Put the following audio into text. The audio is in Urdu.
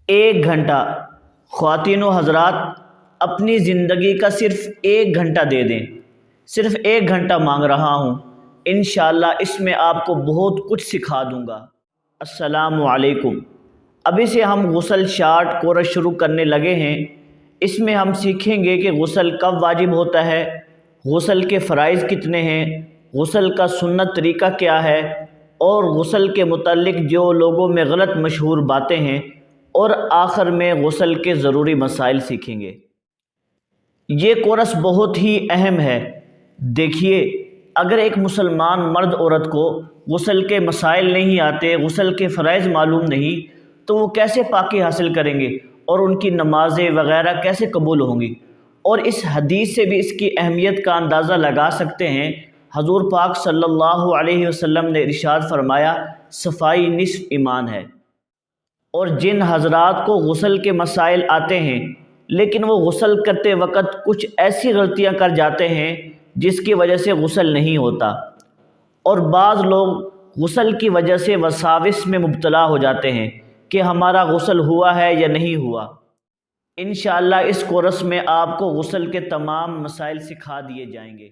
ایک گھنٹہ خواتین و حضرات اپنی زندگی کا صرف ایک گھنٹہ دے دیں، صرف ایک گھنٹہ مانگ رہا ہوں، انشاءاللہ اس میں آپ کو بہت کچھ سکھا دوں گا۔ السلام علیکم۔ ابھی سے ہم غسل شارٹ کورس شروع کرنے لگے ہیں۔ اس میں ہم سیکھیں گے کہ غسل کب واجب ہوتا ہے، غسل کے فرائض کتنے ہیں، غسل کا سنت طریقہ کیا ہے، اور غسل کے متعلق جو لوگوں میں غلط مشہور باتیں ہیں، اور آخر میں غسل کے ضروری مسائل سیکھیں گے۔ یہ کورس بہت ہی اہم ہے۔ دیکھیے، اگر ایک مسلمان مرد عورت کو غسل کے مسائل نہیں آتے، غسل کے فرائض معلوم نہیں، تو وہ کیسے پاکی حاصل کریں گے اور ان کی نمازیں وغیرہ کیسے قبول ہوں گی؟ اور اس حدیث سے بھی اس کی اہمیت کا اندازہ لگا سکتے ہیں۔ حضور پاک صلی اللہ علیہ وسلم نے ارشاد فرمایا، صفائی نصف ایمان ہے۔ اور جن حضرات کو غسل کے مسائل آتے ہیں لیکن وہ غسل کرتے وقت کچھ ایسی غلطیاں کر جاتے ہیں جس کی وجہ سے غسل نہیں ہوتا، اور بعض لوگ غسل کی وجہ سے وساوس میں مبتلا ہو جاتے ہیں کہ ہمارا غسل ہوا ہے یا نہیں ہوا۔ انشاءاللہ اس کورس میں آپ کو غسل کے تمام مسائل سکھا دیے جائیں گے۔